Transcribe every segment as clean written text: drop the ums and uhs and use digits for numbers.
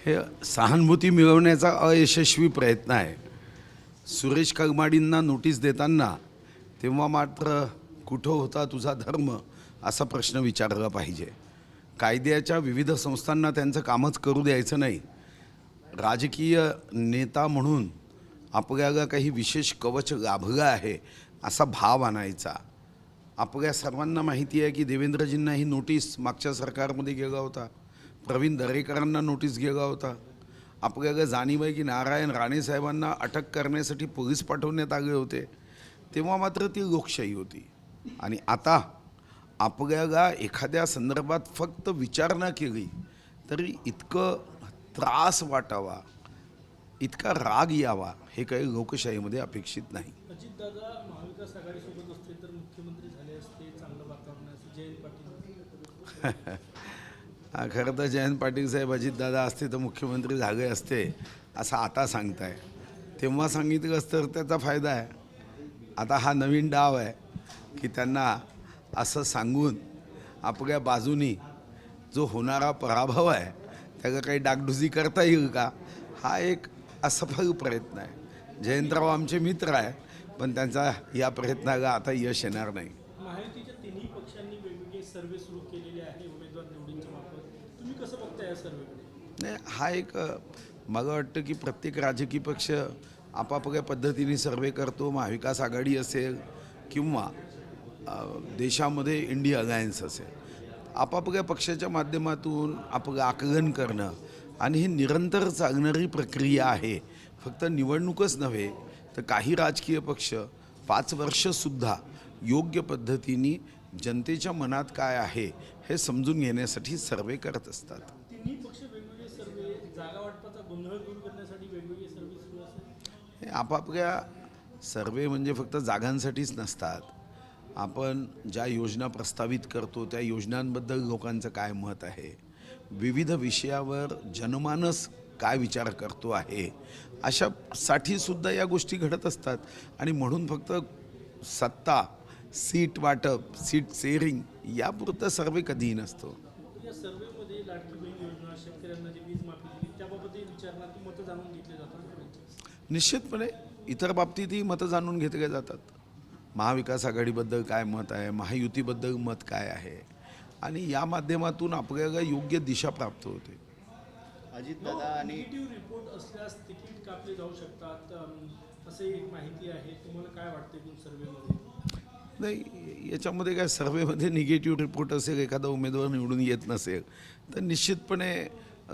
हे सहानुभूती मिळवण्याचा अयशस्वी प्रयत्न आहे। सुरेश करमाडींना नोटीस देताना तेव्हा मात्र कुठं होता तुझा धर्म असा प्रश्न विचारला पाहिजे। कायद्याच्या विविध संस्थांना त्यांचं कामच करू द्यायचं नाही। राजकीय नेता म्हणून आपल्याला काही विशेष कवच लाभलं आहे असा भाव आणायचा। आपल्या सर्वांना माहिती आहे की देवेंद्रजींना ही नोटीस मागच्या सरकारमध्ये गेला होता, प्रवीण दरेकरांना नोटीस गेला होता। आपल्याला जाणीव आहे की नारायण राणे साहेबांना अटक करण्यासाठी पोलीस पाठवण्यात आले होते, तेव्हा मात्र ती लोकशाही होती। आणि आता आपल्याला एखाद्या संदर्भात फक्त विचारणा केली तरी इतकं त्रास वाटावा, इतका राग यावा हे काही लोकशाहीमध्ये अपेक्षित नाही। अजितदादा महाविकास आघाडीसोबत असते तर मुख्यमंत्री झाले असते, चांगलं वातावरण असते, जयंत पाटील खरं तर जयंत पाटील साहेब अजितदादा असते तर मुख्यमंत्री झाले असते असं आता सांगताय। तेव्हा सांगितलं असतं तर त्याचा फायदा आहे। आता हा नवीन डाव आहे की त्यांना असं सांगून आपल्या बाजूनी जो होणारा पराभव आहे त्याला काही डागडुजी करता येईल का, हा एक असफल प्रयत्न आहे। जयंतराव आमचे मित्र आहे, पण त्यांचा या प्रयत्नाला आता यश येणार नाही। महायुतीच्या तिन्ही पक्षांनी वेगवेगळे सर्वे सुरू केलेले आहे उमेदवार निवडींच्या बाबत, तुम्ही कसं बघताय या सर्वेकडे? नाही, हा एक मला वाटतं की प्रत्येक राजकीय पक्ष आपापल्या पद्धतीने सर्वे करतो। महाविकास आघाडी असेल किंवा देशामध्ये इंडिया अलायन्स असेल, आपापल्या पक्षाच्या माध्यमातून आपलं आकलन करणं आणि ही निरंतर चालणारी प्रक्रिया आहे। फक्त निवडणूकच नव्हे तर काही राजकीय पक्ष 5 वर्षसुद्धा योग्य पद्धतीने जनतेच्या मनात काय आहे हे समजून घेण्यासाठी सर्वे करत असतात। तिन्ही पक्ष वेगवेगळे सर्वे, जागा वाटपाचा गोंधळ दूर करण्यासाठी वेगवेगळे सर्वे सुरू असेल। हे आपापल्या सर्वे म्हणजे फक्त जागांसाठीच नसतात। आपण ज्या योजना प्रस्तावित करतो त्या योजनांबद्दल लोकांचं काय मत आहे, विविध विषयावर जनमानस काय विचार करतो आहे, अशासाठी सुद्धा या गोष्टी घडत असतात। आणि म्हणून फक्त सत्ता, सीट वाटप, सीट शेअरिंग यापुरतं सर्वे कधीही नसतो। या सर्वेमध्ये लाडकी बहीण योजना, शेतकऱ्यांना जी वीज माफी दिली त्याबाबतही विचारणा की मतं जाणून घेतले जातात। निश्चितपणे इतर बाबतीतही मतं जाणून घेतले जातात। महाविकास आघाडीबद्दल काय मत आहे, महायुतीबद्दल मत काय आहे, आणि या माध्यमातून आपल्याला योग्य दिशा प्राप्त होते। अजितदादा आणि निगेटिव्ह रिपोर्ट असल्यास तिकीट कापले जाऊ शकतात असे एक माहिती आहे, तुम्हाला काय वाटते एकूण सर्वेमध्ये? नाही, याच्यामध्ये काय सर्वेमध्ये निगेटिव्ह रिपोर्ट असेल, एखादा उमेदवार निवडून येत नसेल तर निश्चितपणे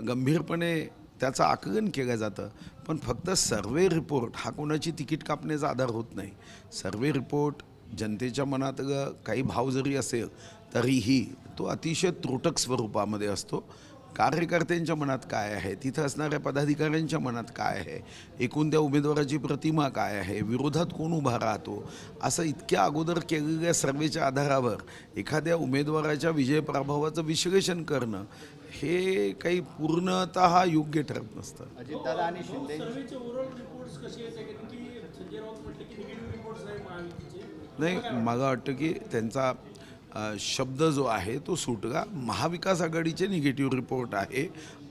गंभीरपणे त्याचं आकलन केलं जातं। पण फक्त सर्वे रिपोर्ट हा कोणाची तिकीट कापण्याचा आधार होत नाही। सर्वे रिपोर्ट जनतेच्या मनात काही भाव जरी असेल तरीही तो अतिशय त्रोटक स्वरूपामध्ये असतो। कार्यकर्त्यांच्या मनात काय आहे, तिथं असणाऱ्या पदाधिकाऱ्यांच्या मनात काय आहे, एकूण त्या उमेदवाराची प्रतिमा काय आहे, विरोधात कोण उभा राहतो, असं इतक्या अगोदर केलेल्या सर्वेच्या आधारावर एखाद्या उमेदवाराच्या विजयप्रभावाचं विश्लेषण करणं हे काही पूर्णतः योग्य ठरत नसतं। अजितदादा आणि शिंदे सर्वेचे ओव्हरऑल रिपोर्ट्स कसे आहेत? कारण की संजय राऊत म्हटले की निगेटिव्ह रिपोर्ट्स आहे महायुतीचे। नाही, मला वाटतं की त्यांचा शब्द जो आहे तो सुटला। महाविकास आघाडीचे निगेटिव्ह रिपोर्ट आहे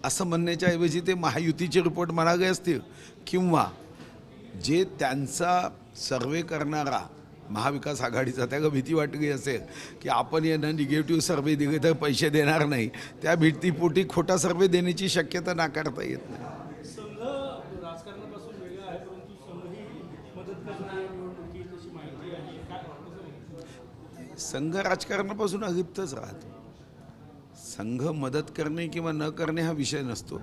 असं म्हणण्याच्या ऐवजी ते महायुतीचे रिपोर्ट म्हणाले असतील, किंवा जे त्यांचा सर्वे करणारा महाविकास आघाडीचा त्याला भीती वाटली असेल की आपण यांना निगेटिव्ह सर्वे दिले तर पैसे देणार नाही, त्या भीतीपोटी खोटा सर्वे देण्याची शक्यता नाकारता येत नाही। संघ राजकारणापासून वेगळा आहे, परंतु संघही मदत करणार निवडणुकीत अशी माहिती आहे, काय वाटतं? संघ राजकारणापासून अलिप्तच राहतो। संघ मदत करणे किंवा न करणे हा विषय नसतो।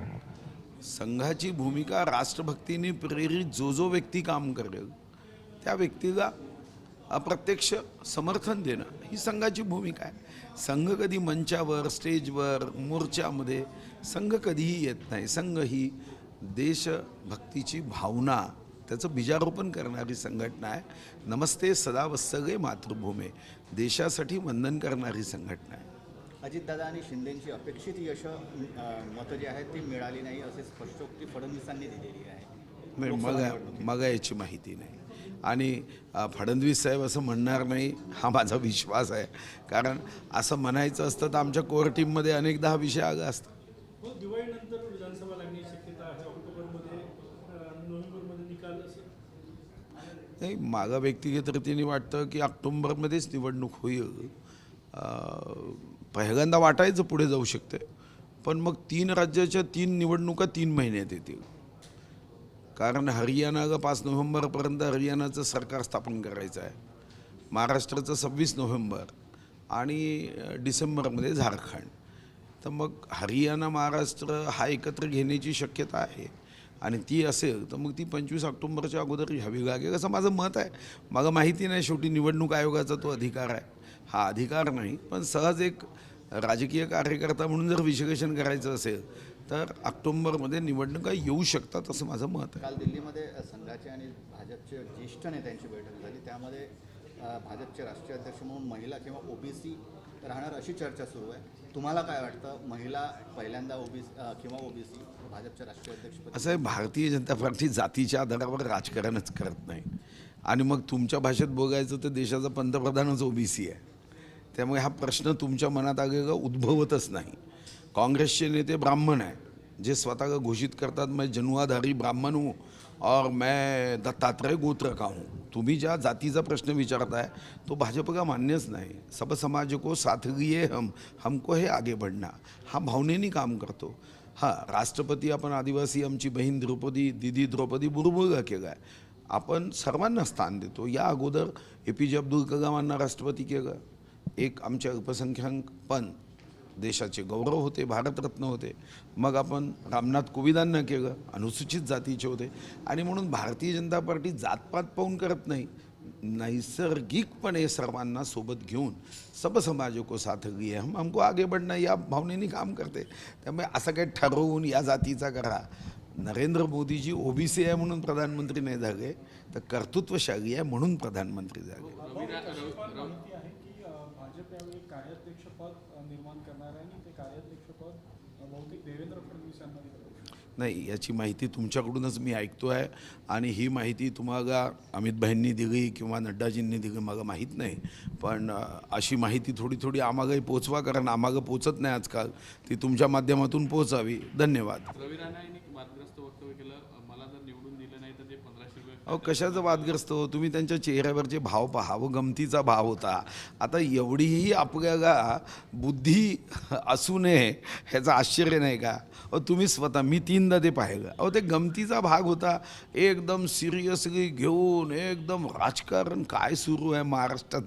संघाची भूमिका राष्ट्रभक्तीने प्रेरित जो व्यक्ती काम करेल त्या व्यक्तीला अप्रत्यक्ष समर्थन देणं ही संघाची भूमिका आहे। संघ कधी मंचावर, स्टेजवर, मोर्चामध्ये संघ कधीही येत नाही। संघ ही देशभक्तीची भावना, त्याचं बीजारोपण करणारी संघटना आहे। नमस्ते सदा वत्सले मातृभूमे, देशासाठी वंदन करणारी संघटना आहे। अजितदादा आणि शिंदेची अपेक्षित यश मतं जी आहेत ती मिळाली नाही असे स्पष्टोक्ती फडणवीसांनी दिलेली आहे। मग याची माहिती नाही, आणि फडणवीस साहेब असं म्हणणार नाही हा माझा विश्वास आहे। कारण असं म्हणायचं असतं तर आमच्या कोर टीममध्ये अनेकदा हा विषय आला असता। दिवाळीनंतर विधानसभा लागली होण्याची शक्यता आहे ऑक्टोबरमध्ये नोव्हेंबरमध्ये निकाल असेल? नाही, मला व्यक्तिगत रीतीने वाटतं की ऑक्टोबरमध्येच निवडणूक होईल. पहिल्यांदा वाटायचं पुढे जाऊ शकते, पण मग 3 राज्याच्या 3 निवडणुका 3 महिन्यात येतील. कारण हरियाणाला 5 नोव्हेंबरपर्यंत हरियाणाचं सरकार स्थापन करायचं आहे, महाराष्ट्राचं 26 नोव्हेंबर आणि डिसेंबरमध्ये झारखंड. तर मग हरियाणा महाराष्ट्र हा एकत्र घेण्याची शक्यता आहे आणि ती असेल तर मग ती 25 ऑक्टोबरच्या अगोदर घ्यावी लागेल असं माझं मत आहे. मला माहिती नाही, शेवटी निवडणूक आयोगाचा तो अधिकार आहे, हा अधिकार नाही. पण सहज एक राजकीय कार्यकर्ता म्हणून जर विश्लेषण करायचं असेल तर ऑक्टोबरमध्ये निवडणुका येऊ शकतात असं माझं मत आहे. काल दिल्लीमध्ये संघाचे आणि भाजपचे ज्येष्ठ नेत्यांची बैठक झाली. त्यामध्ये भाजपचे राष्ट्रीय अध्यक्ष म्हणून महिला किंवा ओबीसी राहणार अशी चर्चा सुरू आहे. तुम्हाला काय वाटतं, महिला पहिल्यांदा किंवा ओबीसी भाजपच्या राष्ट्रीय अध्यक्षपदी? असं आहे, भारतीय जनता पार्टी जातीच्या आधारावर राजकारणच करत नाही. आणि मग तुमच्या भाषेत बघायचं तर देशाचा पंतप्रधानच ओबीसी आहे. त्यामुळे हा प्रश्न तुमच्या मनात आलेला उद्भवतच नाही. काँग्रेसचे नेते ब्राह्मण आहे, जे स्वतःला घोषित करतात मैं जनुआधारी ब्राह्मण हूँ और मैं दत्तात्रेय गोत्र का हूँ. तुम्ही ज्या जातीचा प्रश्न विचारताय तो भाजपला मान्यच नाही. सब समाज को साथ लिए हमको हे आगे बढ़ना, हा भावनेनी काम करतो. हां, राष्ट्रपती आपण आदिवासी आमची बहीण दीदी द्रौपदी मुर्मूला केला आहे. आपण सर्वांना स्थान देतो. या अगोदर APJ अब्दुल कलामांना राष्ट्रपती केलं. एक आमच्या अल्पसंख्याक पण देशाचे गौरव होते, भारतरत्न होते. मग आपण रामनाथ कोविंदांना केलं, अनुसूचित जातीचे होते. आणि म्हणून भारतीय जनता पार्टी जातपात पाहून करत नाही, नैसर्गिकपणे सर्वांना सोबत घेऊन सब समाज को साथ लिए हमको आगे बढ़ना या भावनेने काम करते. त्यामुळे असं काही ठरवून या जातीचा करा. नरेंद्र मोदीजी ओबीसी आहे म्हणून प्रधानमंत्री नाही झाले, तर कर्तृत्वशाली आहे म्हणून प्रधानमंत्री झाले. माहिती आहे की भाजप यावेळी कार्याध्यक्षपद निर्माण करणार आहे आणि ते कार्याध्यक्षपद बहुतेक देवेंद्र फडणवीस यांना दिलं जाऊ शकतं. नाही, याची माहिती तुमच्याकडूनच मी ऐकतो आहे आणि ही माहिती तुम्हाला अमितभाईंनी दिली किंवा नड्डाजींनी दिली मला माहीत नाही. पण अशी माहिती थोडी थोडी आम्हालाही पोचवा, कारण आम्हाला पोचत नाही आजकाल. ती तुमच्या माध्यमातून पोचावी. धन्यवाद. रवी राणा यांनी वादग्रस्त वक्तव्य केलं, मला जर निवडून दिलं नाही तर ते 1500 रुपये. अहो, कशाचं वादग्रस्त हो? तुम्ही त्यांच्या चेहऱ्यावरचे भाव पहा, व गमतीचा भाव होता. आता एवढीही आपल्याला बुद्धी असू नये ह्याचं आश्चर्य नाही का? अहो, तुम्ही स्वतः, मी 3दा ते पाहिलं. अहो, ते गमतीचा भाग होता. एकदम सिरियसली घेऊन एकदम राजकारण काय सुरू आहे महाराष्ट्रात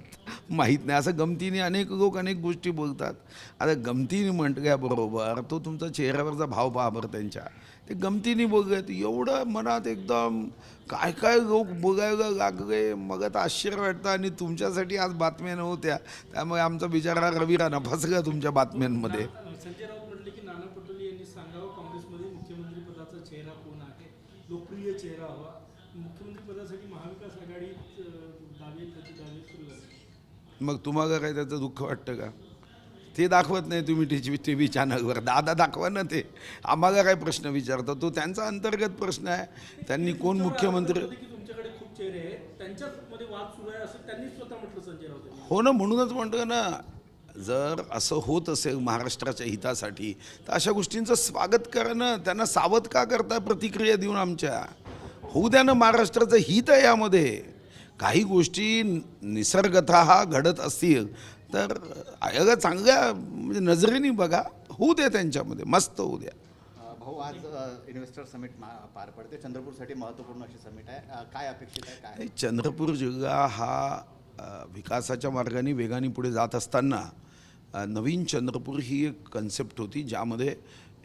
माहीत नाही, असं गमतीने अनेक लोक अनेक गोष्टी बोलतात. आता गमतीने म्हटल्याबरोबर तो तुमचा चेहऱ्यावरचा भाव पहा बरं त्यांच्या. ते गमतीने बोलत एवढं मनात एकदम काय काय लोक बघायला लागले. मग आता आश्चर्य वाटतं. आणि तुमच्यासाठी आज बातम्या नव्हत्या, त्यामुळे आमचा बिचारा रवी राणा फसला तुमच्या बातम्यांमध्ये. संजय राऊत म्हटले की नाना पटोले यांनी सांगावं काँग्रेसमध्ये मुख्यमंत्री पदाचा चेहरा कोण आहे, लोकप्रिय चेहरा हवा. मुख्यमंत्री पदासाठी महाविकास आघाडीत दावे सुरू झाले. मग तुम्हाला काय त्याचं दुःख वाटतं का? ते दाखवत नाही तुम्ही TV चॅनलवर. दादा दाखवा ना ते. आम्हाला काय प्रश्न विचारता? तो त्यांचा अंतर्गत प्रश्न आहे. त्यांनी कोण मुख्यमंत्री. की तुमच्याकडे खूप चेहरे आहेत, त्यांच्यामध्ये वाद सुरू आहे असं त्यांनी स्वतः म्हटलं संजय राऊत यांनी. हो ना, म्हणूनच म्हणतो ना, जर असं होत असेल महाराष्ट्राच्या हितासाठी तर अशा गोष्टींचं स्वागत करा ना. त्यांना सावध का करता प्रतिक्रिया देऊन? आमच्या होऊ द्या ना, महाराष्ट्राचं हित आहे यामध्ये. काही गोष्टी निसर्गतः घडत असतील तर अगं चांगल्या म्हणजे नजरेने बघा, होऊ द्या त्यांच्यामध्ये, मस्त होऊ द्या. भाऊ, आज इन्व्हेस्टर समिट पार पडते. चंद्रपूरसाठी महत्त्वपूर्ण अशी समिट आहे. काय अपेक्षित आहे, काय? चंद्रपूर जिल्हा हा विकासाच्या मार्गाने वेगाने पुढे जात असताना नवीन चंद्रपूर ही एक कन्सेप्ट होती, ज्यामध्ये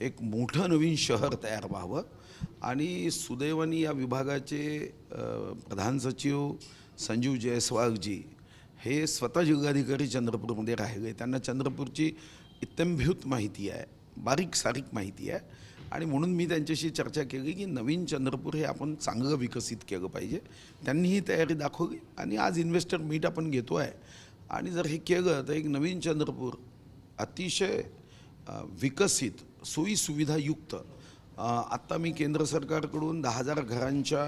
एक मोठं नवीन शहर तयार व्हावं. आणि सुदैवाने या विभागाचे प्रधान सचिव संजीव जयस्वालजी हे स्वतः जिल्हाधिकारी चंद्रपूरमध्ये राहिले. त्यांना चंद्रपूरची इत्थंभूत माहिती आहे, बारीक सारीक माहिती आहे. आणि म्हणून मी त्यांच्याशी चर्चा केली की नवीन चंद्रपूर हे आपण चांगलं विकसित केलं पाहिजे. त्यांनी ही तयारी दाखवली आणि आज इन्व्हेस्टर मीट आपण घेतो आहे. आणि जर हे केलं तर एक नवीन चंद्रपूर अतिशय विकसित, सोयीसुविधायुक्त. आत्ता मी केंद्र सरकारकडून 10,000 घरांच्या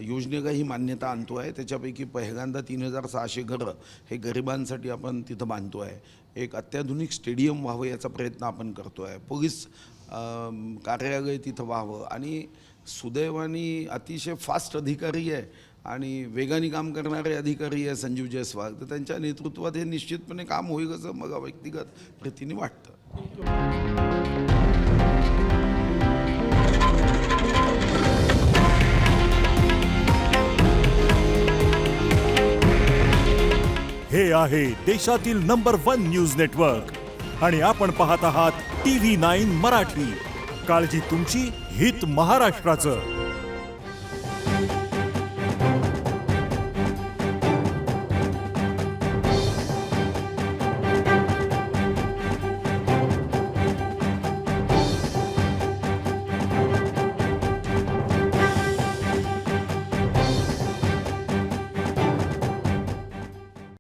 योजनेला ही मान्यता आणतो आहे. त्याच्यापैकी पहिल्यांदा 3,600 घरं हे गरिबांसाठी आपण तिथं बांधतो आहे. एक अत्याधुनिक स्टेडियम व्हावं याचा प्रयत्न आपण करतो आहे. पोलीस कार्यालय तिथं व्हावं. आणि सुदैवाने अतिशय फास्ट अधिकारी आहे आणि वेगाने काम करणारे अधिकारी आहे संजीव जयस्वाल, तर त्यांच्या नेतृत्वात हे निश्चितपणे काम होईल असं मला व्यक्तिगत रीतीने वाटतं. हे आहे देशातील नंबर 1 न्यूज नेटवर्क आणि आपण पाहत आहात TV9 मराठी. काळजी तुमची, हित महाराष्ट्राचं.